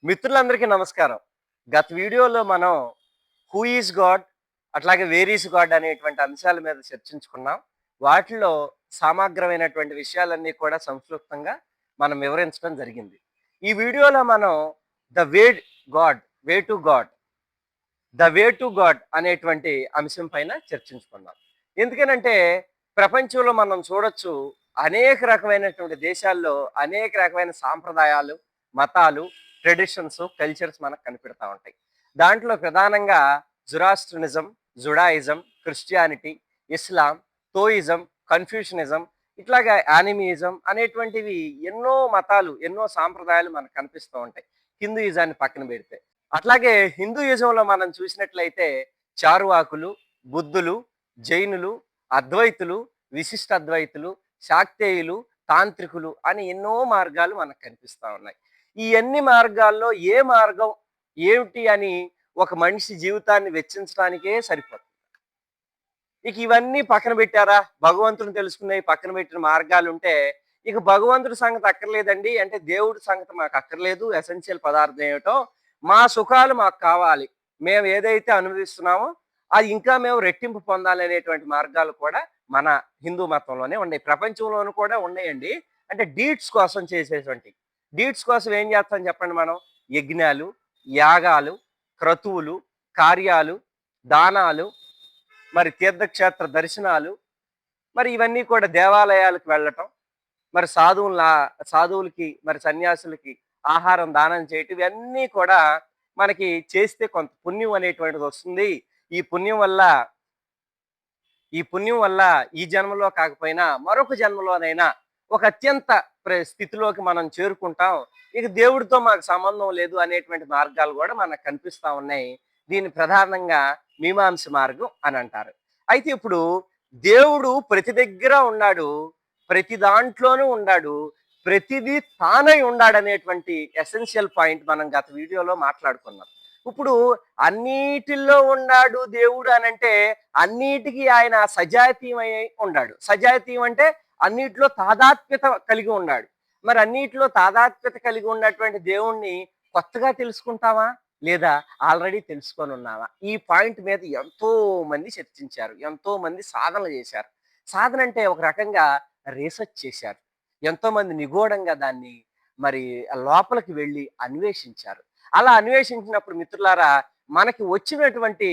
మిత్రులందరికీ నమస్కారం. గత వీడియోలో మనం హూ ఈజ్ గాడ్, అట్లాగే వేర్ ఈజ్ గాడ్ అనేటువంటి అంశాల మీద చర్చించుకున్నాం. వాటిలో సమగ్రమైనటువంటి విషయాలన్నీ కూడా సంక్షిప్తంగా మనం వివరించడం జరిగింది. ఈ వీడియోలో మనం the way God, way to God, the way to God అనేటువంటి అంశం పైన చర్చించుకుందాం. ఎందుకనంటే ప్రపంచంలో మనం చూడొచ్చు, అనేక రకమైనటువంటి దేశాల్లో అనేక రకమైన సాంప్రదాయాలు, మతాలు, ట్రెడిషన్స్, కల్చర్స్ మనకు కనిపెడతా ఉంటాయి. దాంట్లో ప్రధానంగా జురాస్ట్రనిజం, జుడాయిజం, క్రిస్టియానిటీ, ఇస్లాం, తోయిజం, కన్ఫ్యూషనిజం, ఇట్లాగా యానిమియిజం అనేటువంటివి ఎన్నో మతాలు, ఎన్నో సాంప్రదాయాలు మనకు కనిపిస్తూ ఉంటాయి, హిందూయిజాన్ని పక్కన పెడితే. అట్లాగే హిందూయిజంలో మనం చూసినట్లయితే చారువాకులు, బుద్ధులు, జైనులు, అద్వైతులు, విశిష్ట అద్వైతులు, శాక్తేయులు, తాంత్రికులు అని ఎన్నో మార్గాలు మనకు కనిపిస్తూ ఉన్నాయి. ఈ అన్ని మార్గాల్లో ఏ మార్గం ఏమిటి అని ఒక మనిషి జీవితాన్ని వెచ్చించడానికే సరిపోతుంది. ఇక ఇవన్నీ పక్కన పెట్టారా, భగవంతుని తెలుసుకునే పక్కన పెట్టిన మార్గాలు ఉంటే, ఇక భగవంతుడి సంగతి అక్కర్లేదండి అంటే దేవుడి సంగతి మాకు అక్కర్లేదు, ఎసెన్షియల్ పదార్థం ఏమిటో మా సుఖాలు మాకు కావాలి, మేము ఏదైతే అనుభవిస్తున్నామో అది ఇంకా మేము రెట్టింపు పొందాలి అనేటువంటి మార్గాలు కూడా మన హిందూ మతంలోనే ఉన్నాయి, ప్రపంచంలోనూ కూడా ఉన్నాయండి. అంటే డీడ్స్ కోసం చేసేటువంటి, డీడ్స్ కోసం ఏం చేస్తాం చెప్పండి మనం? యజ్ఞాలు, యాగాలు, క్రతువులు, కార్యాలు, దానాలు, మరి తీర్థక్షేత్ర దర్శనాలు, మరి ఇవన్నీ కూడా దేవాలయాలకు వెళ్ళటం, మరి సాధువులకి మరి సన్యాసులకి ఆహారం దానం చేయటం, ఇవన్నీ కూడా మనకి చేస్తే కొంత పుణ్యం అనేటువంటిది వస్తుంది. ఈ పుణ్యం వల్ల ఈ పుణ్యం వల్ల ఈ జన్మలో కాకపోయినా మరొక జన్మలోనైనా ఒక అత్యంత స్థితిలోకి మనం చేరుకుంటాం, ఇక దేవుడితో మాకు సంబంధం లేదు అనేటువంటి మార్గాలు కూడా మనకు కనిపిస్తా ఉన్నాయి. దీన్ని ప్రధానంగా మీమాంస మార్గం అని అంటారు. అయితే ఇప్పుడు దేవుడు ప్రతి దగ్గర ఉన్నాడు, ప్రతి దాంట్లోనూ ఉన్నాడు, ప్రతిదీ తానై ఉన్నాడు అనేటువంటి ఎసెన్షియల్ పాయింట్ మనం గత వీడియోలో మాట్లాడుకున్నాం. ఇప్పుడు అన్నిటిల్లో ఉన్నాడు దేవుడు అనంటే అన్నిటికీ ఆయన సజాతీయమై ఉన్నాడు. సజాతీయం అంటే అన్నిటిలో తాదాత్మ్యత కలిగి ఉన్నాడు. మరి అన్నిటిలో తాదాత్మ్యత కలిగి ఉన్నటువంటి దేవుణ్ణి కొత్తగా తెలుసుకుంటావా, లేదా ఆల్రెడీ తెలుసుకొని ఉన్నావా? ఈ పాయింట్ మీద ఎంతో మంది చర్చించారు, ఎంతో మంది సాధనలు చేశారు. సాధన అంటే ఒక రకంగా రీసెర్చ్ చేశారు. ఎంతో మంది నిగూఢంగా దాన్ని మరి లోపలికి వెళ్ళి అన్వేషించారు. అలా అన్వేషించినప్పుడు మిత్రులారా, మనకి వచ్చినటువంటి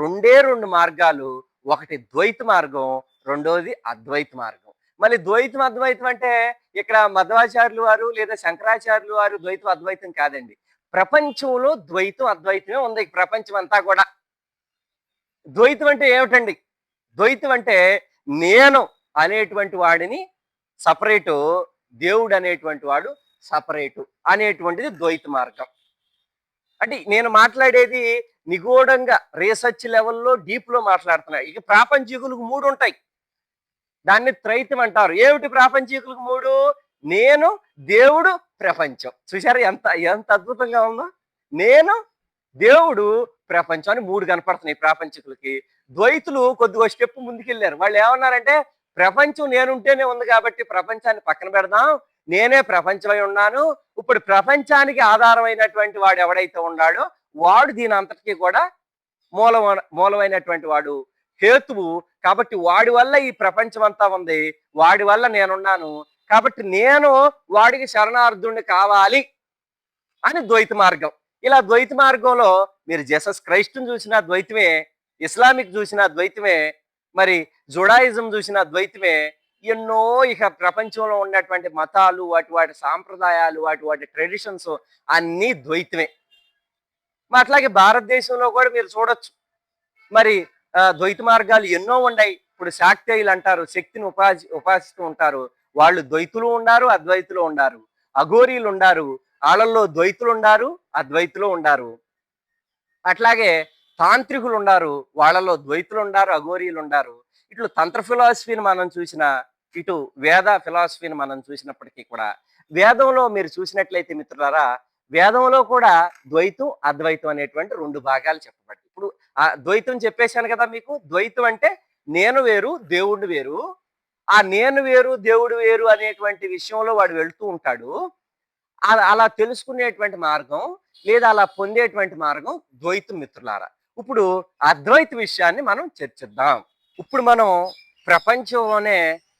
రెండే రెండు మార్గాలు. ఒకటి ద్వైత మార్గం, రెండోది అద్వైత మార్గం. మళ్ళీ ద్వైతం అద్వైతం అంటే ఇక్కడ మధ్వాచార్యులు వారు లేదా శంకరాచార్యులు వారు ద్వైతం అద్వైతం కాదండి. ప్రపంచంలో ద్వైతం అద్వైతమే ఉంది, ప్రపంచం అంతా కూడా. ద్వైతం అంటే ఏమిటండి? ద్వైతం అంటే నేను అనేటువంటి వాడిని సపరేటు, దేవుడు అనేటువంటి వాడు సపరేటు అనేటువంటిది ద్వైత మార్గం. అంటే నేను మాట్లాడేది నిగూఢంగా రీసెర్చ్ లెవెల్లో డీప్లో మాట్లాడుతున్నా. ఇక ప్రాపంచికులకు మూడు ఉంటాయి, దాన్ని త్రైతం అంటారు. ఏమిటి ప్రాపంచికులకు మూడు? నేను, దేవుడు, ప్రపంచం. చూసారా ఎంత ఎంత అద్భుతంగా ఉందో? నేను, దేవుడు, ప్రపంచం అని మూడు కనపడుతున్నాయి ప్రాపంచికులకి. ద్వైతులు కొద్దిగా స్టెప్ ముందుకెళ్ళారు. వాళ్ళు ఏమన్నారంటే ప్రపంచం నేనుంటేనే ఉంది కాబట్టి ప్రపంచాన్ని పక్కన పెడదాం, నేనే ప్రపంచమై ఉన్నాను, ఇప్పుడు ప్రపంచానికి ఆధారమైనటువంటి వాడు ఎవడైతే ఉన్నాడో వాడు దీని అంతటికీ కూడా మూలమైనటువంటి వాడు, హేతువు. కాబట్టి వాడి వల్ల ఈ ప్రపంచం అంతా ఉంది, వాడి వల్ల నేనున్నాను, కాబట్టి నేను వాడికి శరణార్థుణ్ణి కావాలి అని ద్వైత మార్గం. ఇలా ద్వైత మార్గంలో మీరు జీసస్ క్రైస్ట్ని చూసిన ద్వైతమే, ఇస్లామిక్ చూసిన ద్వైతమే, మరి జుడాయిజం చూసిన ద్వైతమే, ఎన్నో ఇక ప్రపంచంలో ఉన్నటువంటి మతాలు, వాటి వాటి సాంప్రదాయాలు, వాటి వాటి ట్రెడిషన్స్ అన్నీ ద్వైతమే. అట్లాగే భారతదేశంలో కూడా మీరు చూడొచ్చు, మరి ద్వైత మార్గాలు ఎన్నో ఉన్నాయి. ఇప్పుడు శాక్తేయులు అంటారు, శక్తిని ఉపాసిస్తూ ఉంటారు, వాళ్ళు ద్వైతులు ఉన్నారు, అద్వైతులు ఉన్నారు. అఘోరీలు ఉన్నారు, వాళ్ళల్లో ద్వైతులు ఉన్నారు, అద్వైతులు ఉన్నారు. అట్లాగే తాంత్రికులు ఉన్నారు, వాళ్ళలో ద్వైతులు ఉన్నారు, అఘోరీలు ఉన్నారు. ఇట్లు తంత్ర ఫిలాసఫీని మనం చూసిన, ఇటు వేద ఫిలాసఫీని మనం చూసినప్పటికీ కూడా, వేదంలో మీరు చూసినట్లయితే మిత్రులారా, వేదంలో కూడా ద్వైతం అద్వైతం అనేటువంటి రెండు భాగాలు చెప్పబడ్డాయి. ఇప్పుడు ఆ ద్వైతం చెప్పేశాను కదా మీకు. ద్వైతం అంటే నేను వేరు, దేవుడు వేరు. ఆ నేను వేరు, దేవుడు వేరు అనేటువంటి విషయంలో వాడు వెళ్తూ ఉంటాడు. అలా తెలుసుకునేటువంటి మార్గం లేదా అలా పొందేటువంటి మార్గం ద్వైతం మిత్రులారా. ఇప్పుడు అద్వైత విషయాన్ని మనం చర్చిద్దాం. ఇప్పుడు మనం ప్రపంచంలోనే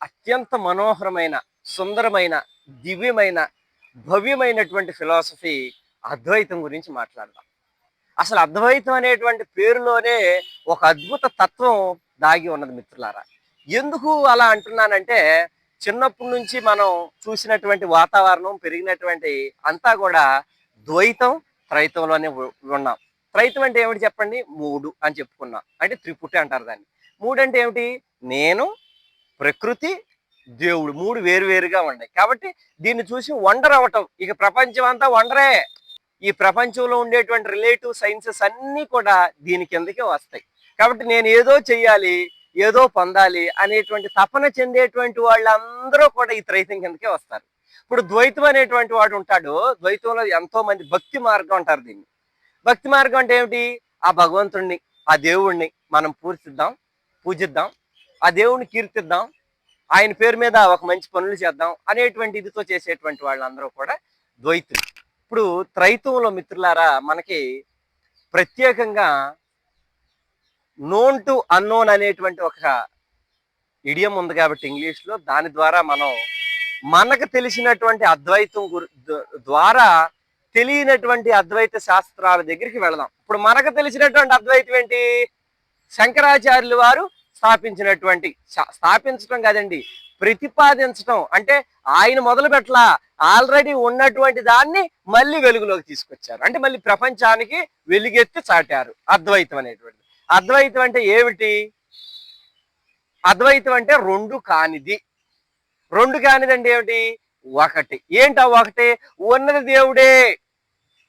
అత్యంత మనోహరమైన, సుందరమైన, దివ్యమైన, భవ్యమైనటువంటి ఫిలాసఫీ అద్వైతం గురించి మాట్లాడదాం. అసలు అద్వైతం అనేటువంటి పేరులోనే ఒక అద్భుత తత్వం దాగి ఉన్నది మిత్రులారా. ఎందుకు అలా అంటున్నానంటే, చిన్నప్పటి నుంచి మనం చూసినటువంటి వాతావరణం, పెరిగినటువంటి అంతా కూడా ద్వైతం, త్రైతంలోనే ఉన్నాం. త్రైతం అంటే ఏమిటి చెప్పండి? మూడు అని చెప్పుకున్నాం. అంటే త్రిపుటి అంటారు దాన్ని. మూడు అంటే ఏమిటి? నేను, ప్రకృతి, దేవుడు. మూడు వేరు వేరుగా ఉన్నాయి. కాబట్టి దీన్ని చూసి వండర్ అవటం. ఇక ప్రపంచం అంతా వండరే. ఈ ప్రపంచంలో ఉండేటువంటి రిలేటివ్ సైన్సెస్ అన్నీ కూడా దీని కిందకే వస్తాయి. కాబట్టి నేను ఏదో చెయ్యాలి, ఏదో పొందాలి అనేటువంటి తపన చెందేటువంటి వాళ్ళందరూ కూడా ఈ త్రైతం కిందకే వస్తారు. ఇప్పుడు ద్వైతం అనేటువంటి వాడు ఉంటాడు. ద్వైతంలో ఎంతో మంది భక్తి మార్గం అంటారు దీన్ని. భక్తి మార్గం అంటే ఏమిటి? ఆ భగవంతుణ్ణి, ఆ దేవుణ్ణి మనం పూజిద్దాం, ఆ దేవుణ్ణి కీర్తిద్దాం, ఆయన పేరు మీద ఒక మంచి పనులు చేద్దాం అనేటువంటి ఇదితో చేసేటువంటి వాళ్ళందరూ కూడా ద్వైతులు. ఇప్పుడు త్రైతంలో మిత్రులారా మనకి ప్రత్యేకంగా నోన్ టు అన్నోన్ అనేటువంటి ఒక ఇడియం ఉంది కాబట్టి ఇంగ్లీష్లో, దాని ద్వారా మనం మనకు తెలిసినటువంటి అద్వైతం ద్వారా తెలియనటువంటి అద్వైత శాస్త్రాల దగ్గరికి వెళదాం. ఇప్పుడు మనకు తెలిసినటువంటి అద్వైతం ఏంటి? శంకరాచార్యులు వారు స్థాపించడం కాదండి, ప్రతిపాదించడం. అంటే ఆయన మొదలు పెట్టలా, ఆల్రెడీ ఉన్నటువంటి దాన్ని మళ్ళీ వెలుగులోకి తీసుకొచ్చారు. అంటే మళ్ళీ ప్రపంచానికి వెలుగెత్తి చాటారు అద్వైతం అనేటువంటిది. అద్వైతం అంటే ఏమిటి? అద్వైతం అంటే రెండు కానిది. రెండు కానిది అంటే ఏమిటి? ఒకటి. ఏంటా ఒకటి? ఉన్నది దేవుడే.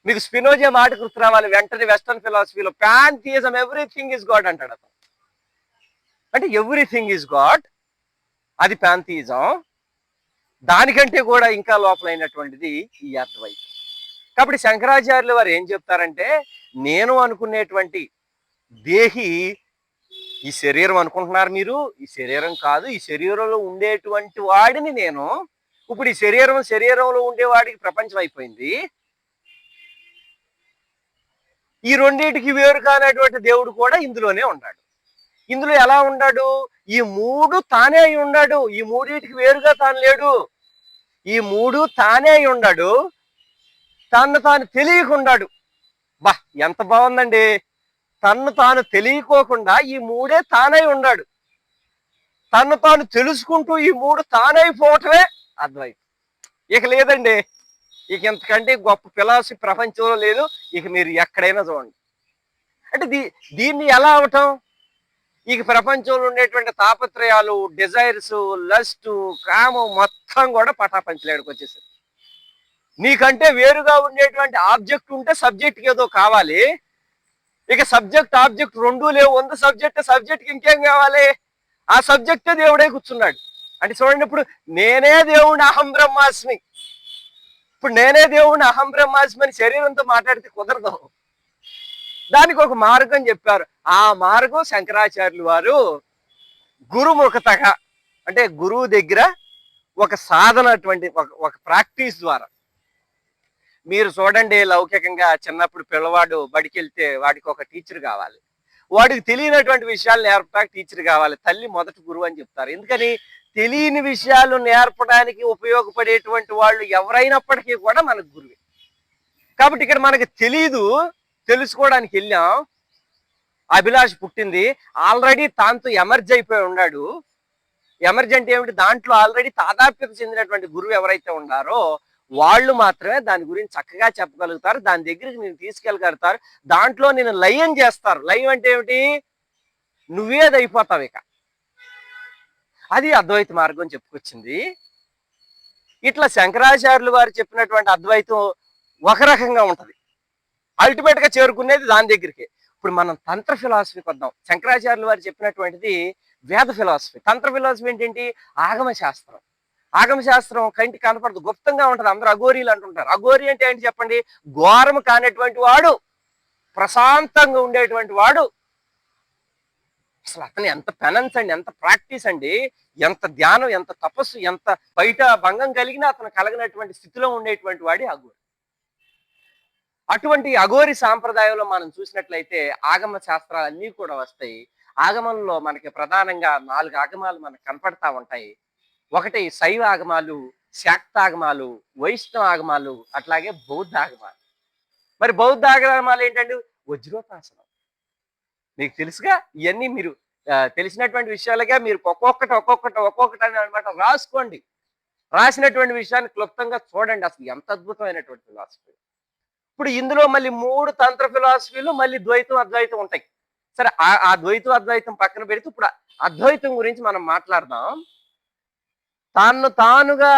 మీకు స్పినోజా మాట గుర్తు రావాలి వెంటనే. వెస్టర్న్ ఫిలాసఫీలో పాంథియిజం, ఎవ్రీథింగ్ ఈజ్ గాడ్ అంటాడు అతను. అంటే ఎవ్రీథింగ్ ఈజ్ గాడ్, అది పాంథియిజం. దానికంటే కూడా ఇంకా లోపలైనటువంటిది ఈ అద్వైతం. కాబట్టి శంకరాచార్యులు వారు ఏం చెప్తారంటే, నేను అనుకునేటువంటి దేహి ఈ శరీరం అనుకుంటున్నారు మీరు, ఈ శరీరం కాదు, ఈ శరీరంలో ఉండేటువంటి వాడిని నేను. ఇప్పుడు ఈ శరీరంలో ఉండేవాడికి ప్రపంచం అయిపోయింది. ఈ రెండింటికి వేరు కానటువంటి దేవుడు కూడా ఇందులోనే ఉన్నాడు. ఇందులో ఎలా ఉన్నాడు? ఈ మూడు తానే అయి ఉన్నాడు. ఈ మూడింటికి వేరుగా తాను లేడు. ఈ మూడు తానే అయి ఉన్నాడు, తన్ను తాను తెలియకున్నాడు. బా, ఎంత బాగుందండి! తన్ను తాను తెలియకోకుండా ఈ మూడే తానై ఉన్నాడు. తన్ను తాను తెలుసుకుంటూ ఈ మూడు తానైపోవటమే అద్వైతం. ఇక లేదండి, ఇక ఇంతకంటే గొప్ప ఫిలాసఫీ ప్రపంచంలో లేదు. ఇక మీరు ఎక్కడైనా చూడండి. అంటే దీన్ని ఎలా అవటం? ఇక ప్రపంచంలో ఉండేటువంటి తాపత్రయాలు, డిజైర్స్, లస్ట్, కామం మొత్తం కూడా పటాపంచలేడికి వచ్చేసారు. నీకంటే వేరుగా ఉండేటువంటి ఆబ్జెక్ట్ ఉంటే సబ్జెక్ట్కి ఏదో కావాలి. ఇక సబ్జెక్ట్ ఆబ్జెక్ట్ రెండూ లేవు. ఉంది సబ్జెక్ట్కి ఇంకేం కావాలి? ఆ సబ్జెక్టే దేవుడే కూర్చున్నాడు. అంటే చూడండి, ఇప్పుడు నేనే దేవుని అహం బ్రహ్మాస్మి. ఇప్పుడు నేనే దేవుని అహం బ్రహ్మాస్మి అని శరీరంతో మాట్లాడితే కుదరదు. దానికి ఒక మార్గం చెప్పారు. ఆ మార్గం శంకరాచార్యులు వారు గురుముఖతగా, అంటే గురువు దగ్గర ఒక సాధన, అటువంటి ఒక ప్రాక్టీస్ ద్వారా. మీరు చూడండి, లౌకికంగా చిన్నప్పుడు పిల్లవాడు బడికి వెళ్తే వాడికి ఒక టీచర్ కావాలి. వాడికి తెలియనటువంటి విషయాలు నేర్పడానికి టీచర్ కావాలి. తల్లి మొదటి గురువు అని చెప్తారు. ఎందుకని? తెలియని విషయాలు నేర్పడానికి ఉపయోగపడేటువంటి వాళ్ళు ఎవరైనప్పటికీ కూడా మనకు గురువే. కాబట్టి ఇక్కడ మనకి తెలీదు, తెలుసుకోవడానికి వెళ్ళాం. అభిలాష్ పుట్టింది, ఆల్రెడీ తాంతో ఎమర్జ్ అయిపోయి ఉన్నాడు. ఎమర్జ్ అంటే ఏమిటి? దాంట్లో ఆల్రెడీ తాదాప్యత చెందినటువంటి గురువు ఎవరైతే ఉన్నారో వాళ్ళు మాత్రమే దాని గురించి చక్కగా చెప్పగలుగుతారు. దాని దగ్గరికి నేను తీసుకెళ్ళగలుగుతారు. దాంట్లో నేను లయం చేస్తారు. లయం అంటే ఏమిటి? నువ్వేది అయిపోతావు. ఇక అది అద్వైత మార్గం చెప్పుకొచ్చింది. ఇట్లా శంకరాచార్యులు వారు చెప్పినటువంటి అద్వైతం ఒక రకంగా ఉంటది. అల్టిమేట్ గా చేరుకునేది దాని దగ్గరికి. ఇప్పుడు మనం తంత్ర ఫిలాసఫీకి వద్దాం. శంకరాచార్యులు వారు చెప్పినటువంటిది వేద ఫిలాసఫీ. తంత్ర ఫిలాసఫీ ఏంటంటే ఆగమ శాస్త్రం. ఆగమ శాస్త్రం కంటికి కనపడదు, గుప్తంగా ఉంటది. అందరూ అఘోరీలు అంటుంటారు. అఘోరి అంటే ఏంటి చెప్పండి? ఘోరం కానటువంటి వాడు, ప్రశాంతంగా ఉండేటువంటి వాడు, అసలు అతను ఎంత పెనన్స్ అండి, ఎంత ప్రాక్టీస్ అండి, ఎంత ధ్యానం, ఎంత తపస్సు, ఎంత బయట భంగం కలిగినా అతను కలగనటువంటి స్థితిలో ఉండేటువంటి వాడి అఘోరి. అటువంటి అఘోరి సాంప్రదాయంలో మనం చూసినట్లయితే ఆగమ శాస్త్రాలు అన్నీ కూడా వస్తాయి. ఆగమంలో మనకి ప్రధానంగా 4 ఆగమాలు మనకు కనపడతా ఉంటాయి. ఒకటి శైవ ఆగమాలు, శాక్తాగమాలు, వైష్ణవ ఆగమాలు, అట్లాగే బౌద్ధ ఆగమాలు. మరి బౌద్ధ ఆగమాలు ఏంటంటే వజ్రోపాసనం. మీకు తెలుసుగా ఇవన్నీ మీరు తెలిసినటువంటి విషయాలుగా మీరు ఒక్కొక్కటి అని అనమాట రాసుకోండి. రాసినటువంటి విషయాన్ని క్లుప్తంగా చూడండి. అసలు ఎంత అద్భుతమైనటువంటి ఫిలాసఫీ. ఇప్పుడు ఇందులో మళ్ళీ 3 తంత్ర ఫిలాసఫీలు, మళ్ళీ ద్వైతం అద్వైతం ఉంటాయి. సరే, ఆ ద్వైతం అద్వైతం పక్కన పెడితే ఇప్పుడు అద్వైతం గురించి మనం మాట్లాడదాం. తాను తానుగా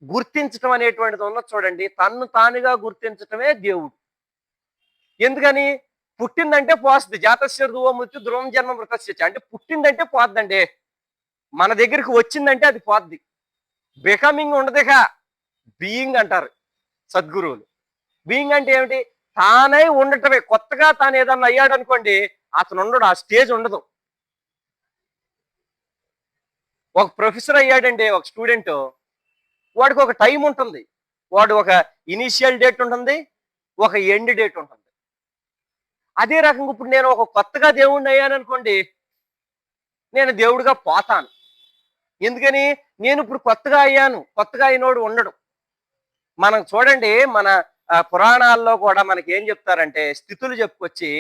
గుర్తించటం అనేటువంటిది ఉన్నది చూడండి. తన్ను తానుగా గుర్తించటమే దేవుడు. ఎందుకని? పుట్టిందంటే పోస్తుంది. జాతస్య ధ్రువో మృత్యు ధ్రువం జన్మ మృతస్య. అంటే పుట్టిందంటే పోద్దండి. మన దగ్గరికి వచ్చిందంటే అది పోద్ది. బికమింగ్ ఉండదుగా, బీయింగ్ అంటారు సద్గురువులు. బీయింగ్ అంటే ఏమిటి? తానై ఉండటమే. కొత్తగా తాను ఏదన్నా అయ్యాడు అనుకోండి, అతను ఉండడు, ఆ స్టేజ్ ఉండదు. ఒక ప్రొఫెసర్ అయ్యాడండి ఒక స్టూడెంట్, వాడికి ఒక టైం ఉంటుంది. వాడు ఒక ఇనిషియల్ డేట్ ఉంటుంది, ఒక ఎండ్ డేట్ ఉంటుంది. అదే రకంగా ఇప్పుడు నేను ఒక కొత్తగా దేవుడిని అయ్యాను అనుకోండి, నేను దేవుడిగా పోతాను. ఎందుకని? నేను ఇప్పుడు కొత్తగా అయ్యాను. కొత్తగా అయినోడు ఉండడు. మనం చూడండి, మన పురాణాల్లో కూడా మనకి ఏం చెప్తారంటే స్థితులు చెప్పుకొచ్చి,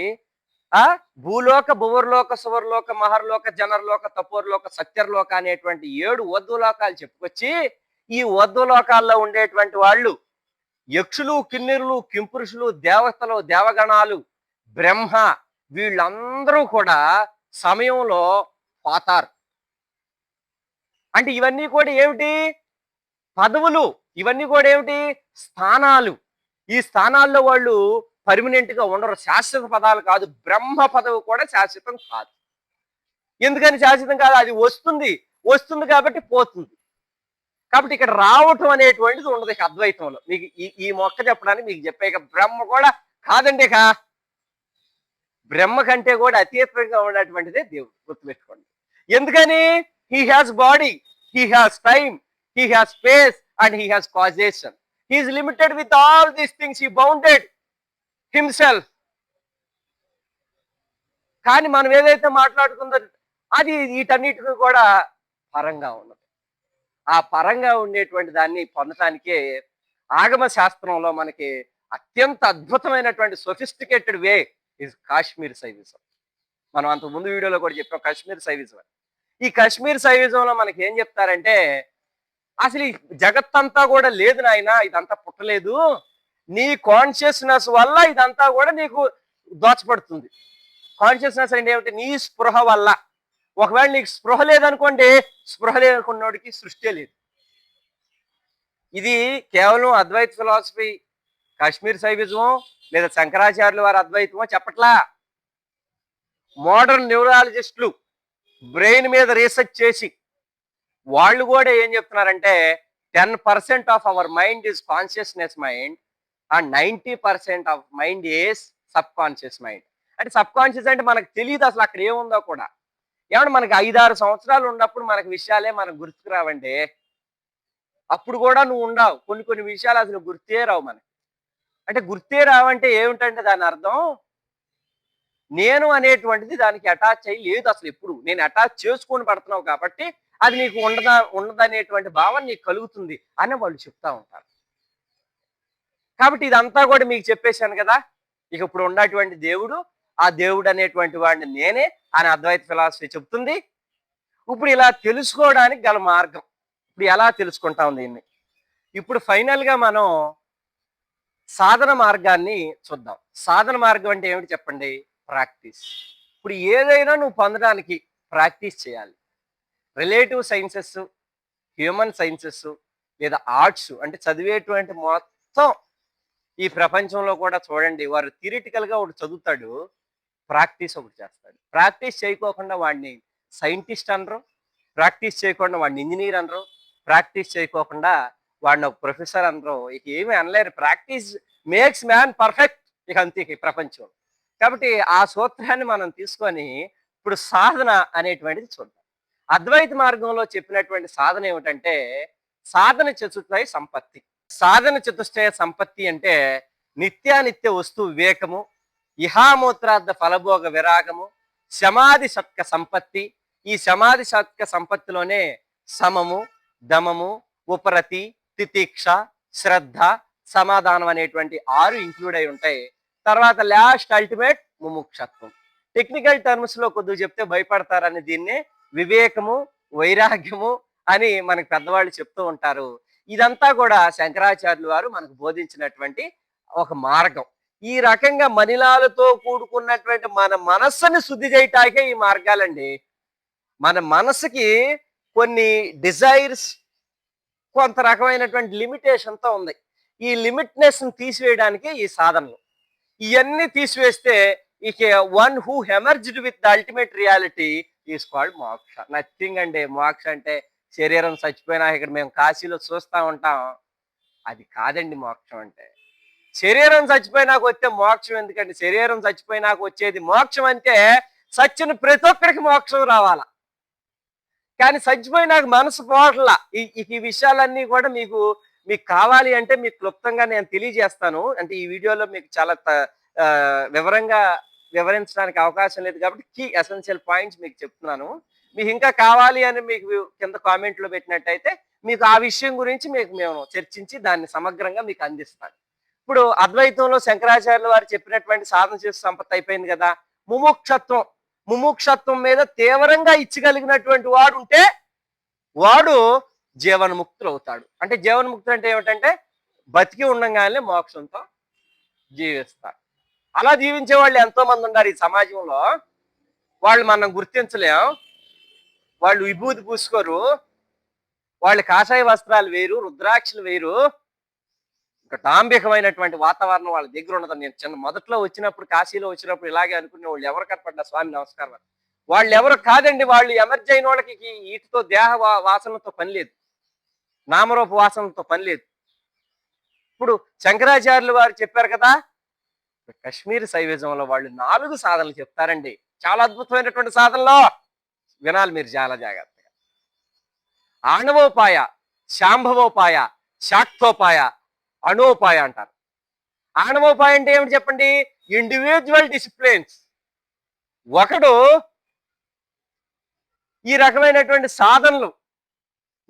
భూలోక, భువర్లోక, సువర్లోక, మహర్లోక, జనర్లోక, తపోర్లోక, సత్యర్లోక అనేటువంటి 7 ఊర్ధ్వలోకాలు చెప్పుకొచ్చి, ఈ ఊర్ధ్వలోకాల్లో ఉండేటువంటి వాళ్ళు యక్షులు, కిన్నెరులు, కింపురుషులు, దేవతలు, దేవగణాలు, బ్రహ్మ, వీళ్ళందరూ కూడా సమయంలో పోతారు. అంటే ఇవన్నీ కూడా ఏమిటి? పదవులు. ఇవన్నీ కూడా ఏమిటి? స్థానాలు. ఈ స్థానాల్లో వాళ్ళు పర్మనెంట్ గా ఉండరు. శాశ్వత పదాలు కాదు. బ్రహ్మ పదవి కూడా శాశ్వతం కాదు. ఎందుకని శాశ్వతం కాదు? అది వస్తుంది కాబట్టి పోతుంది. కాబట్టి ఇక్కడ రావటం అనేటువంటిది ఉండదు ఇక అద్వైతంలో. మీకు ఈ మొక్క చెప్పడానికి మీకు చెప్పాక బ్రహ్మ కూడా కాదండి. బ్రహ్మ కంటే కూడా అతీతంగా ఉన్నటువంటిదే దేవుడు. గుర్తుపెట్టుకోండి. ఎందుకని? He has body, he has time, he has space and he has causation. He is limited with all these things. He bounded himself. కానీ మనం ఏదైతే మాట్లాడుకుందో అది వీటన్నిటికీ కూడా పరంగా ఉన్నది. ఆ పరంగా ఉండేటువంటి దాన్ని పొందటానికే ఆగమ శాస్త్రంలో మనకి అత్యంత అద్భుతమైనటువంటి sophisticated way is Kashmir Shaivism. మనం అంత ముందు వీడియోలో కూడా చెప్పాం కాశ్మీర్ శైవిజం. ఈ కాశ్మీర్ శైవిజంలో మనకి ఏం చెప్తారంటే, అసలు ఈ జగత్తంతా కూడా లేదు నాయన, ఇదంతా పుట్టలేదు, నీ కాన్షియస్నెస్ వల్ల ఇదంతా కూడా నీకు దోచపడుతుంది. కాన్షియస్నెస్ అంటే ఏమిటి? నీ స్పృహ వల్ల. ఒకవేళ నీకు స్పృహ లేదనుకోండి, స్పృహ లేదనుకున్నోడికి సృష్టి లేదు. ఇది కేవలం అద్వైత ఫిలాసఫీ, కాశ్మీర్ శైవిజమో లేదా శంకరాచార్యుల వారి అద్వైతమో చెప్పట్లా. మోడర్న్ న్యూరాలజిస్టులు బ్రెయిన్ మీద రీసెర్చ్ చేసి వాళ్ళు కూడా ఏం చెప్తున్నారంటే 10% of our mind is consciousness mind and 90% of mind is sub conscious mind. అంటే సబ్ కాన్షియస్ అంటే మనకు తెలియదు అసలు అక్కడ ఏముందో కూడా. ఏమంటే మనకి 5-6 సంవత్సరాలు ఉన్నప్పుడు మనకు విషయాలే మనకు గుర్తుకు రావండి. అప్పుడు కూడా నువ్వు ఉండవు. కొన్ని విషయాలు అసలు గుర్తే రావు మనకి. అంటే గుర్తే రావంటే ఏమిటంటే దాని అర్థం, నేను అనేటువంటిది దానికి అటాచ్ అయ్యి లేదు అసలు. ఎప్పుడు నేను అటాచ్ చేసుకొని పడుతున్నావు కాబట్టి అది నీకు ఉండదనేటువంటి భావన నీకు కలుగుతుంది అని వాళ్ళు చెప్తా ఉంటారు. కాబట్టి ఇదంతా కూడా మీకు చెప్పేశాను కదా. ఇక ఇప్పుడు ఉన్నటువంటి దేవుడు, ఆ దేవుడు అనేటువంటి వాడిని నేనే అని అద్వైత ఫిలాసఫీ చెప్తుంది. ఇప్పుడు ఇలా తెలుసుకోవడానికి గల మార్గం, ఇప్పుడు ఎలా తెలుసుకుంటాం దీన్ని? ఇప్పుడు ఫైనల్ గా మనం సాధన మార్గాన్ని చూద్దాం. సాధన మార్గం అంటే ఏమిటి చెప్పండి? ప్రాక్టీస్. ఇప్పుడు ఏదైనా నువ్వు పొందడానికి ప్రాక్టీస్ చేయాలి. రిలేటివ్ సైన్సెస్, హ్యూమన్ సైన్సెస్ లేదా ఆర్ట్స్ అంటే చదివేటువంటి మొత్తం ఈ ప్రపంచంలో కూడా చూడండి, వారు థియరిటికల్ గా ఒకటి చదువుతాడు, ప్రాక్టీస్ ఒకటి చేస్తాడు. ప్రాక్టీస్ చేయకోకుండా వాడిని సైంటిస్ట్ అనరు, ప్రాక్టీస్ చేయకుండా వాడిని ఇంజనీర్ అనరు, ప్రాక్టీస్ చేయకోకుండా వాడిని ఒక ప్రొఫెసర్ అనరు. ఇక ఏమీ అనలేరు. Practice makes man perfect. ఇక అంతే ఈ ప్రపంచం. కాబట్టి ఆ సూత్రాన్ని మనం తీసుకొని ఇప్పుడు సాధన అనేటువంటిది చూద్దాం. అద్వైత మార్గంలో చెప్పినటువంటి సాధన ఏమిటంటే సాధన చతుష్టయ సంపత్తి. సాధన చతుష్టయ సంపత్తి అంటే నిత్యానిత్య వస్తు వివేకము, ఇహామూత్రార్థ ఫలభోగ విరాగము, సమాధి సత్క సంపత్తి. ఈ సమాధి సత్క సంపత్తిలోనే సమము, దమము, ఉపరతి, తితిక్ష, శ్రద్ధ, సమాధానం అనేటువంటి 6 ఇంక్లూడ్ అయి ఉంటాయి. తర్వాత లాస్ట్ అల్టిమేట్ ముముక్షత్వం. టెక్నికల్ టర్మ్స్ లో కొద్దిగా చెప్తే భయపడతారని దీన్ని వివేకము, వైరాగ్యము అని మనకు పెద్దవాళ్ళు చెప్తూ ఉంటారు. ఇదంతా కూడా శంకరాచార్యులు వారు మనకు బోధించినటువంటి ఒక మార్గం. ఈ రకంగా మనిలాలతో కూడుకున్నటువంటి మన మనస్సుని శుద్ధి చేయటానికే ఈ మార్గాలండి. మన మనసుకి కొన్ని డిజైర్స్, కొంత రకమైనటువంటి లిమిటేషన్తో ఉంది. ఈ లిమిట్నెస్ తీసివేయడానికి ఈ సాధనలు. ఇవన్నీ తీసివేస్తే ఇక one who emerged with the ultimate reality is called మోక్ష. నథింగ్ అండి. మోక్ష అంటే శరీరం చచ్చిపోయినా ఇక్కడ మేము కాశీలో చూస్తూ ఉంటాం, అది కాదండి మోక్షం అంటే. శరీరం చచ్చిపోయినాక వచ్చే మోక్షం ఎందుకండి? శరీరం చచ్చిపోయినాక వచ్చేది మోక్షం అంటే సచ్చిన ప్రతి ఒక్కరికి మోక్షం రావాలా. కానీ చచ్చిపోయినాక మనసు పోవట్లా. ఈ విషయాలన్నీ కూడా మీకు కావాలి అంటే మీకు క్లుప్తంగా నేను తెలియజేస్తాను. అంటే ఈ వీడియోలో మీకు చాలా వివరంగా వివరించడానికి అవకాశం లేదు కాబట్టి కీ ఎసెన్షియల్ పాయింట్స్ మీకు చెప్తున్నాను. మీకు ఇంకా కావాలి అని మీకు కింద కామెంట్లో పెట్టినట్టయితే మీకు ఆ విషయం గురించి మేము చర్చించి దాన్ని సమగ్రంగా మీకు అందిస్తాను. ఇప్పుడు అద్వైతంలో శంకరాచార్యుల వారు చెప్పినటువంటి సాధన చేసే సంపత్తి అయిపోయింది కదా. ముముక్షత్వం మీద తీవ్రంగా ఇచ్చగలిగినటువంటి వాడు ఉంటే వాడు జీవన్ముక్తులు అవుతాడు. అంటే జీవన్ముక్తులు అంటే ఏమిటంటే బతికి ఉండగానే మోక్షంతో జీవిస్తారు. అలా జీవించే వాళ్ళు ఎంతో మంది ఉన్నారు ఈ సమాజంలో. వాళ్ళు మనం గుర్తించలేం. వాళ్ళు విభూతి పూసుకోరు, వాళ్ళు కాషాయ వస్త్రాలు వేరు, రుద్రాక్షలు వేరు, ఇంకా డాంబికమైనటువంటి వాతావరణం వాళ్ళ దగ్గర ఉండదు. నేను మొదట్లో వచ్చినప్పుడు, కాశీలో వచ్చినప్పుడు ఇలాగే అనుకునే వాళ్ళు, ఎవరు కనపడ్డా స్వామి నమస్కారం. వాళ్ళు ఎవరు కాదండి, వాళ్ళు ఎమర్జీ అయిన వాళ్ళకి వీటితో దేహ వాసనతో పని లేదు, నామరూప వాసనతో పని లేదు. ఇప్పుడు శంకరాచార్యులు వారు చెప్పారు కదా, కశ్మీర్ శైవిజంలో వాళ్ళు 4 సాధనలు చెప్తారండి. చాలా అద్భుతమైనటువంటి సాధనలో వినాలి మీరు చాలా జాగ్రత్తగా. ఆణవోపాయ, శాంభవోపాయ, శాక్తోపాయ, అణోపాయ అంటారు. ఆణవోపాయ అంటే ఏమిటి చెప్పండి? Individual disciplines. ఒకడు ఈ రకమైనటువంటి సాధనలు,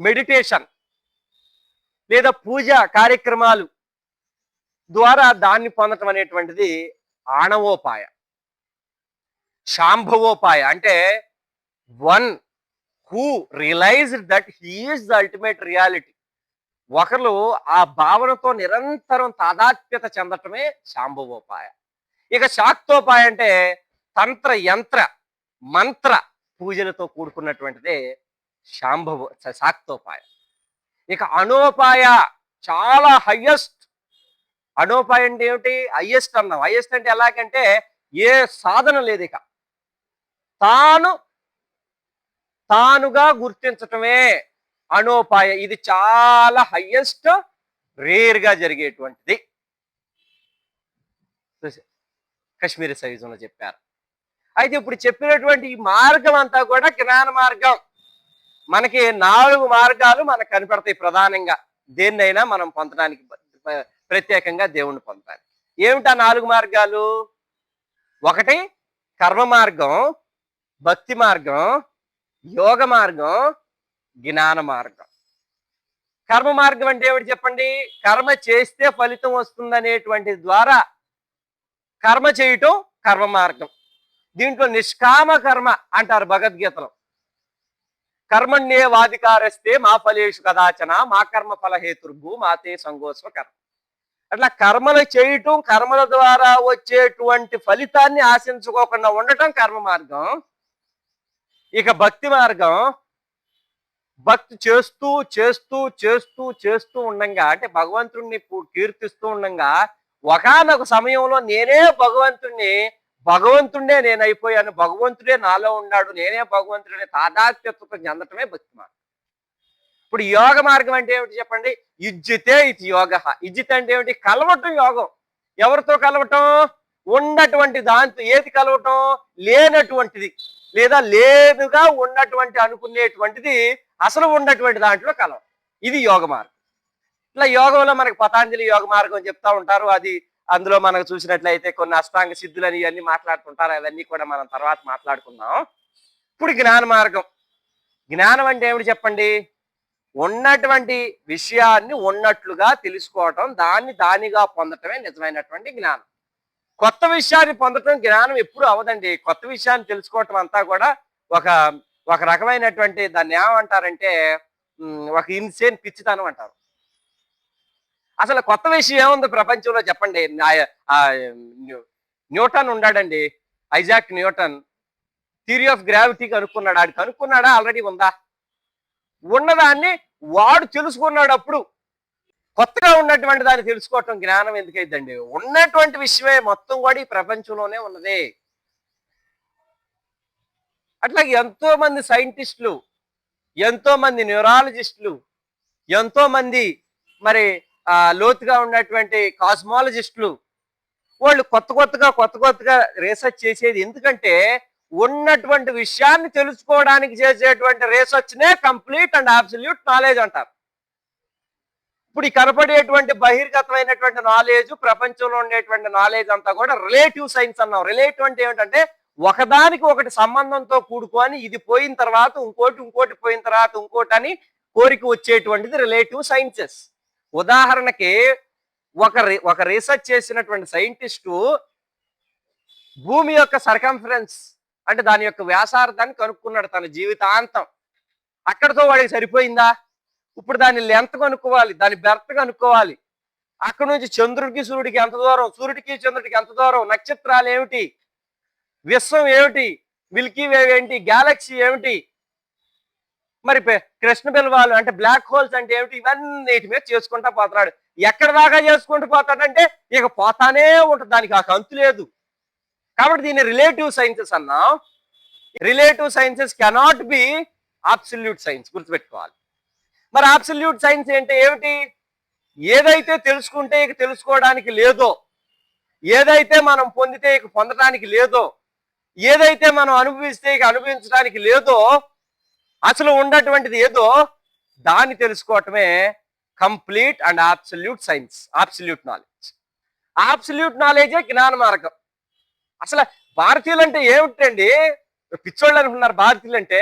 మెడిటేషన్ లేదా పూజ కార్యక్రమాలు ద్వారా దాన్ని పొందటం అనేటువంటిది ఆణవోపాయ. శాంభవోపాయ అంటే one who realised that he is the ultimate reality. ఒకరు ఆ భావనతో నిరంతరం తాదాత్మ్యత చెందటమే శాంభవోపాయ. ఇక శాక్తోపాయ అంటే తంత్ర యంత్ర మంత్ర పూజలతో కూడుకున్నటువంటిదే శాక్తోపాయ. ఇక అనోపాయ చాలా హయ్యెస్ట్. అనోపాయ అంటే ఏమిటి? హయ్యెస్ట్ అన్నాం. హయ్యెస్ట్ అంటే ఎలాగంటే ఏ సాధన లేదు, ఇక తానుగా గుర్తించటమే అనోపాయ. ఇది చాలా హయ్యెస్ట్, రేర్ గా జరిగేటువంటిది. కశ్మీరీ సైజంలో చెప్పారు. అయితే ఇప్పుడు చెప్పినటువంటి ఈ మార్గం అంతా కూడా జ్ఞాన మార్గం. మనకి 4 మార్గాలు మనకు కనపడతాయి ప్రధానంగా, దేన్నైనా మనం పొందడానికి, ప్రత్యేకంగా దేవుణ్ణి పొందడానికి. ఏమిటా 4 మార్గాలు? ఒకటి కర్మ మార్గం, భక్తి మార్గం, యోగ మార్గం, జ్ఞాన మార్గం. కర్మ మార్గం అంటే ఏమిటి చెప్పండి? కర్మ చేస్తే ఫలితం వస్తుందనేటువంటి ద్వారా కర్మ చేయటం కర్మ మార్గం. దీంట్లో నిష్కామ కర్మ అంటారు భగవద్గీతలో. కర్మణ్యేవాధికారస్తే మా ఫలేషు కదాచన మా కర్మ ఫలహేతుర్భూ మాతే సంగోస్వ కర్మ. అట్లా కర్మలు చేయటం, కర్మల ద్వారా వచ్చేటువంటి ఫలితాన్ని ఆశించుకోకుండా ఉండటం కర్మ మార్గం. ఇక భక్తి మార్గం, భక్తి చేస్తూ చేస్తూ చేస్తూ చేస్తూ ఉండంగా, అంటే భగవంతుడిని కీర్తిస్తూ ఉండంగా ఒకానొక సమయంలో నేనే భగవంతుడే నేను అయిపోయాను, భగవంతుడే నాలో ఉన్నాడు, నేనే భగవంతుడే తాదాత్మ్యతతో చెందటమే భక్తి మార్గం. ఇప్పుడు యోగ మార్గం అంటే ఏమిటి చెప్పండి? యుజ్జితే ఇది యోగ. యుజ్జిత్ అంటే ఏమిటి? కలవటం యోగం. ఎవరితో కలవటం? ఉన్నటువంటి దాంతో. ఏది కలవటం? లేనటువంటిది. లేదా లేదుగా ఉన్నటువంటి అనుకునేటువంటిది అసలు ఉన్నటువంటి దాంట్లో కలవడం. ఇది యోగ మార్గం. ఇట్లా యోగంలో మనకి పతాంజలి యోగ మార్గం చెప్తా ఉంటారు. అది అందులో మనకు చూసినట్లయితే కొన్ని అష్టాంగ సిద్ధులని ఇవన్నీ మాట్లాడుతుంటారు. అవన్నీ కూడా మనం తర్వాత మాట్లాడుకుందాం. ఇప్పుడు జ్ఞాన మార్గం. జ్ఞానం అంటే ఏమిటి చెప్పండి? ఉన్నటువంటి విషయాన్ని ఉన్నట్లుగా తెలుసుకోవటం, దాన్ని దానిగా పొందటమే నిజమైనటువంటి జ్ఞానం. కొత్త విషయాన్ని పొందటం జ్ఞానం ఎప్పుడు అవదండి. కొత్త విషయాన్ని తెలుసుకోవటం అంతా కూడా ఒక ఒక రకమైనటువంటి దాన్ని ఏమంటారంటే ఒక ఇన్సేన్ పిచ్చితనం అంటారు. అసలు కొత్త విషయం ఏముంది ప్రపంచంలో చెప్పండి? న్యూటన్ ఉన్నాడండి, Isaac Newton theory of gravity కనుక్కున్నాడు. ఆడు కనుక్కున్నాడా? ఆల్రెడీ ఉందా? ఉన్నదాన్ని వాడు తెలుసుకున్నాడు. అప్పుడు కొత్తగా ఉన్నటువంటి దాన్ని తెలుసుకోవటం జ్ఞానం ఎందుకైందండి? ఉన్నటువంటి విషయమే మొత్తం కూడా ఈ ప్రపంచంలోనే ఉన్నది. అట్లాగే ఎంతో మంది సైంటిస్టులు, ఎంతో మంది న్యూరాలజిస్టులు, ఎంతో మంది మరి లోతుగా ఉన్నటువంటి కాస్మాలజిస్టులు, వాళ్ళు కొత్త కొత్తగా రీసెర్చ్ చేసేది ఎందుకంటే ఉన్నటువంటి విషయాన్ని తెలుసుకోవడానికి చేసేటువంటి రీసెర్చ్నే కంప్లీట్ అండ్ అబ్సల్యూట్ నాలెడ్జ్ అంటారు. ఇప్పుడు ఈ కనపడేటువంటి బహిర్గతమైనటువంటి నాలెడ్జ్, ప్రపంచంలో ఉండేటువంటి నాలెడ్జ్ అంతా కూడా రిలేటివ్ సైన్స్ అన్నాం. రిలేటివ్ అంటే ఏమిటంటే ఒకదానికి ఒకటి సంబంధంతో కూడుకొని ఇది పోయిన తర్వాత ఇంకోటి పోయిన తర్వాత ఇంకోటి అని కోరిక వచ్చేటువంటిది రిలేటివ్ సైన్సెస్. ఉదాహరణకి ఒక రీసెర్చ్ చేసినటువంటి సైంటిస్టు భూమి యొక్క సర్కంఫరెన్స్ అంటే దాని యొక్క వ్యాసార్థాన్ని కనుక్కున్నాడు తన జీవితాంతం. అక్కడితో వాడికి సరిపోయిందా? ఇప్పుడు దాని లెంత్ కనుక్కోవాలి, దాని బెర్త్ కనుక్కోవాలి. అక్కడ నుంచి చంద్రుడికి సూర్యుడికి ఎంత దూరం, సూర్యుడికి చంద్రుడికి ఎంత దూరం, నక్షత్రాలు ఏమిటి, విశ్వం ఏమిటి, మిల్కీ వే ఏంటి, గ్యాలక్సీ ఏమిటి, మరి కృష్ణ బిల్వాలు అంటే బ్లాక్ హోల్స్ అంటే ఏమిటి, ఇవన్నిటి మీద చేసుకుంటా పోతున్నాడు. ఎక్కడ దాకా చేసుకుంటూ పోతాడంటే ఇక పోతానే ఉంటుంది, దానికి ఆ అంతు లేదు. కాబట్టి దీన్ని రిలేటివ్ సైన్సెస్ అన్నాం. Relative sciences cannot be absolute science, గుర్తుపెట్టుకోవాలి. మరి అబ్సల్యూట్ సైన్స్ అంటే ఏమిటి? ఏదైతే తెలుసుకుంటే ఇక తెలుసుకోవడానికి లేదో, ఏదైతే మనం పొందితే ఇక పొందడానికి లేదో, ఏదైతే మనం అనుభవిస్తే ఇక అనుభవించడానికి లేదో, అసలు ఉన్నటువంటిది ఏదో దాన్ని తెలుసుకోవటమే complete and absolute science, absolute knowledge. Absolute నాలెడ్జే జ్ఞాన మార్గం. అసలు భారతీయులు అంటే ఏమిటండి? పిచ్చోళ్ళు అనుకుంటున్నారు భారతీయులు అంటే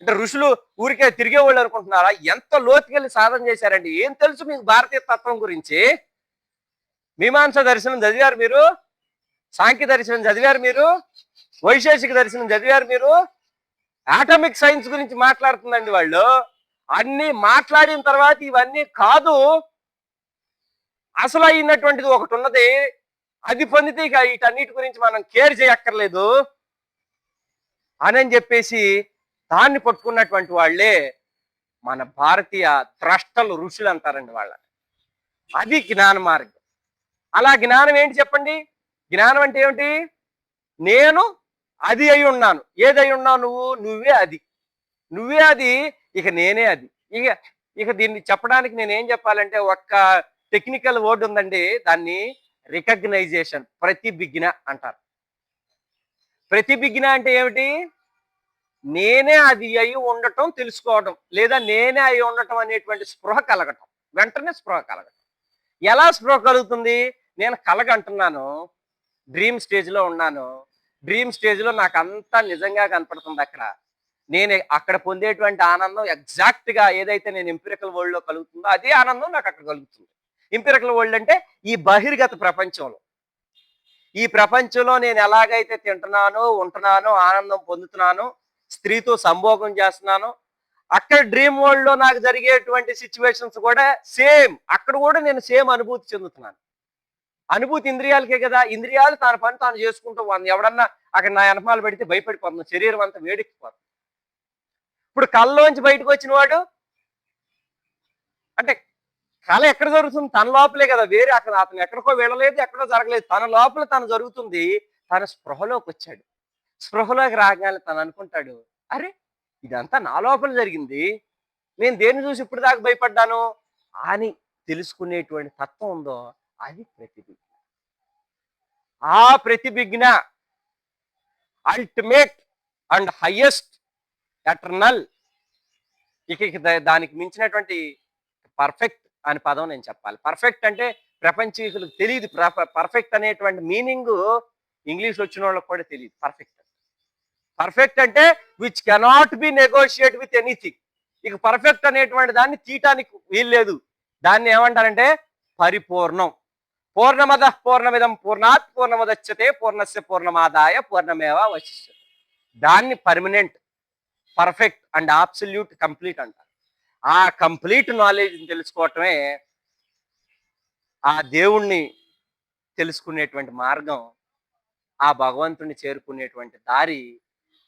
ఋషులు ఊరికే తిరిగేవాళ్ళు అనుకుంటున్నారా? ఎంత లోతుకెళ్ళి సాధన చేశారండి. ఏం తెలుసు మీకు భారతీయ తత్వం గురించి? మీమాంస దర్శనం చదివారు మీరు, సాంఖ్య దర్శనం చదివారు మీరు, వైశేషిక దర్శనం చదివారు మీరు. ఆటమిక్ సైన్స్ గురించి మాట్లాడుతుందండి వాళ్ళు. అన్ని మాట్లాడిన తర్వాత ఇవన్నీ కాదు, అసలు అయినటువంటిది ఒకటి ఉన్నది, అది పొందితే ఇక వీటన్నిటి గురించి మనం కేర్ చేయక్కర్లేదు అని చెప్పేసి దాన్ని పట్టుకున్నటువంటి వాళ్ళే మన భారతీయ ద్రష్టలు, ఋషులు అంటారండి వాళ్ళని. అది జ్ఞాన మార్గం. అలా జ్ఞానం ఏంటి చెప్పండి? జ్ఞానం అంటే ఏమిటి? నేను అది అయి ఉన్నాను. ఏదై ఉన్నావు నువ్వు? నువ్వే అది. నువ్వే అది, ఇక నేనే అది. ఇక ఇక దీన్ని చెప్పడానికి నేనేం చెప్పాలంటే ఒక్క టెక్నికల్ వర్డ్ ఉందండి, దాన్ని రికగ్నైజేషన్, ప్రతిభిజ్ఞ అంటారు. ప్రతిభిజ్ఞ అంటే ఏమిటి? నేనే అది అయి ఉండటం తెలుసుకోవడం, లేదా నేనే అయి ఉండటం అనేటువంటి స్పృహ కలగటం, వెంటనే స్పృహ కలగటం. ఎలా స్పృహ కలుగుతుంది? నేను కలగంటున్నాను, డ్రీమ్ స్టేజ్లో ఉన్నాను, డ్రీమ్ స్టేజ్లో నాకు అంతా నిజంగా కనపడుతుంది. నేను అక్కడ పొందేటువంటి ఆనందం ఎగ్జాక్ట్గా ఏదైతే నేను ఎంపిరికల్ వరల్డ్లో కలుగుతుందో అదే ఆనందం నాకు అక్కడ కలుగుతుంది. ఎంపిరికల్ వరల్డ్ అంటే ఈ బహిర్గత ప్రపంచంలో. ఈ ప్రపంచంలో నేను ఎలాగైతే తింటున్నానో, ఉంటున్నానో, ఆనందం పొందుతున్నానో, స్త్రీతో సంభోగం చేస్తున్నాను, అక్కడ డ్రీమ్ వరల్డ్ లో నాకు జరిగేటువంటి సిచ్యువేషన్స్ కూడా సేమ్. అక్కడ కూడా నేను సేమ్ అనుభూతి చెందుతున్నాను. అనుభూతి ఇంద్రియాలకే కదా. ఇంద్రియాలు తన పని తాను చేసుకుంటూ ఎవడన్నా అక్కడ నా వెనకమాలు పెడితే భయపడిపోతుంది, శరీరం అంతా వేడెక్కిపోతుంది. ఇప్పుడు కళ్ళలోంచి బయటకు వచ్చిన వాడు అంటే కళ ఎక్కడ జరుగుతుంది? తన లోపలే కదా, వేరే అతను ఎక్కడికో వెళ్ళలేదు, ఎక్కడో జరగలేదు, తన లోపల తను జరుగుతుంది. తన స్పృహలోకి వచ్చాడు. స్పృహలోకి రాగానే తను అనుకుంటాడు, అరే ఇదంతా నా లోపల జరిగింది, నేను దేన్ని చూసి ఇప్పుడు దాకా భయపడ్డాను అని తెలుసుకునేటువంటి తత్వం ఉందో అది ప్రతిభిజ్ఞ. ఆ ప్రతిభిజ్ఞ అల్టిమేట్ అండ్ హయ్యెస్ట్ ఎటర్నల్. దానికి మించినటువంటి పర్ఫెక్ట్ అని పదం నేను చెప్పాలి. పర్ఫెక్ట్ అంటే ప్రపంచీకులకు తెలియదు. పర్ఫెక్ట్ అనేటువంటి మీనింగ్ ఇంగ్లీష్ వచ్చిన వాళ్ళకి కూడా తెలియదు. పర్ఫెక్ట్ పర్ఫెక్ట్ అంటే which cannot be negotiate with anything. ఇక పర్ఫెక్ట్ అనేటువంటి దాన్ని తీయటానికి వీల్లేదు. దాన్ని ఏమంటారంటే పరిపూర్ణం. పూర్ణమద పూర్ణమిదం పూర్ణాత్ పూర్ణముదచ్యతే పూర్ణస్య పూర్ణమాదాయ పూర్ణమేవ వశిష్యతే. దాన్ని permanent, perfect and absolute complete అంటారు. ఆ కంప్లీట్ నాలెడ్జ్ తెలుసుకోవటమే ఆ దేవుణ్ణి తెలుసుకునేటువంటి మార్గం, ఆ భగవంతుని చేరుకునేటువంటి దారి.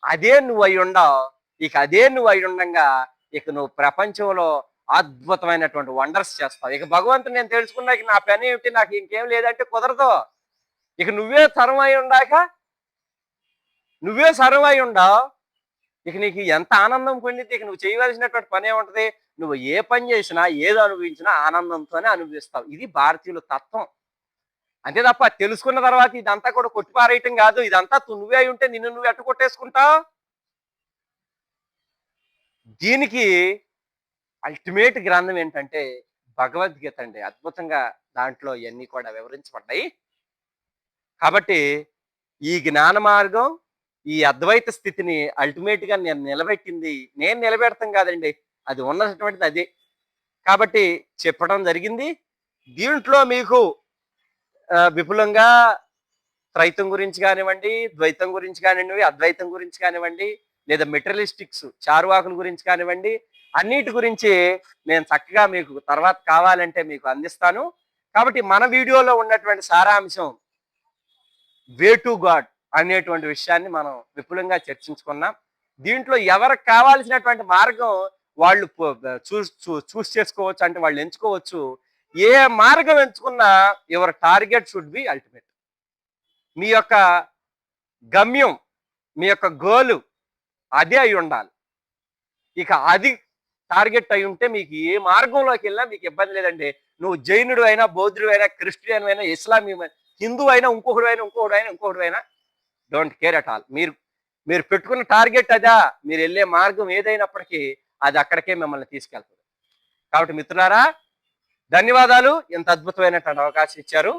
అదే నువ్వు అయి ఉండవు. ఇక అదే నువ్వు అయి ఉండంగా ఇక నువ్వు ప్రపంచంలో అద్భుతమైనటువంటి వండర్స్ చేస్తావు. ఇక భగవంతుని నేను తెలుసుకున్నాక నా పని ఏమిటి, నాకు ఇంకేం లేదంటే కుదరదు. ఇక నువ్వే సర్వమై ఉండాక, నువ్వే సర్వమై ఉండవు. ఇక నీకు ఎంత ఆనందం పొందితే ఇక నువ్వు చేయవలసినటువంటి పని ఏముంటది? నువ్వు ఏ పని చేసినా, ఏది అనుభవించినా ఆనందంతోనే అనుభవిస్తావు. ఇది భారతీయుల తత్వం. అంతే తప్ప తెలుసుకున్న తర్వాత ఇదంతా కూడా కొట్టిపారేయటం కాదు. ఇదంతా నువ్వే అయి ఉంటే నిన్ను నువ్వు ఎట్ట కొట్టేసుకుంటావు? దీనికి అల్టిమేట్ గ్రంథం ఏంటంటే భగవద్గీత అండి. అద్భుతంగా దాంట్లో ఇవన్నీ కూడా వివరించబడ్డాయి. కాబట్టి ఈ జ్ఞాన మార్గం, ఈ అద్వైత స్థితిని అల్టిమేట్ గా నేను నిలబెట్టింది, నేను నిలబెడతాం కాదండి, అది ఉన్నటువంటిది అదే. కాబట్టి చెప్పడం జరిగింది. దీంట్లో మీకు విపులంగా త్రైతం గురించి కానివ్వండి, ద్వైతం గురించి కానివ్వండి, అద్వైతం గురించి కానివ్వండి, లేదా మెటీరియలిస్టిక్స్ చారువాకుల గురించి కానివ్వండి, అన్నిటి గురించి నేను చక్కగా మీకు తర్వాత కావాలంటే మీకు అందిస్తాను. కాబట్టి మన వీడియోలో ఉన్నటువంటి సారాంశం వే టు గాడ్ అనేటువంటి విషయాన్ని మనం విపులంగా చర్చించుకున్నాం. దీంట్లో ఎవరికి కావాల్సినటువంటి మార్గం వాళ్ళు చూస్ చేసుకోవచ్చు, అంటే వాళ్ళు ఎంచుకోవచ్చు. ఏ మార్గం ఎంచుకున్నా your target should be ultimate. మీ యొక్క గమ్యం, మీ యొక్క గోలు అదే అయి ఉండాలి. ఇక అది టార్గెట్ అయి ఉంటే మీకు ఏ మార్గంలోకి వెళ్ళినా మీకు ఇబ్బంది లేదండి. నువ్వు జైనుడు అయినా, బౌద్ధుడు అయినా, క్రిస్టియన్ అయినా, ఇస్లామీ, హిందూ అయినా, ఇంకొకడు అయినా డోంట్ కేర్ అట్ ఆల్. మీరు పెట్టుకున్న టార్గెట్ అదా, మీరు వెళ్ళే మార్గం ఏదైనప్పటికీ అది అక్కడికే మిమ్మల్ని తీసుకెళ్తుంది. కాబట్టి మిత్రులారా, ధన్యవాదాలు. ఇంత అద్భుతమైనటువంటి అవకాశం ఇచ్చారు.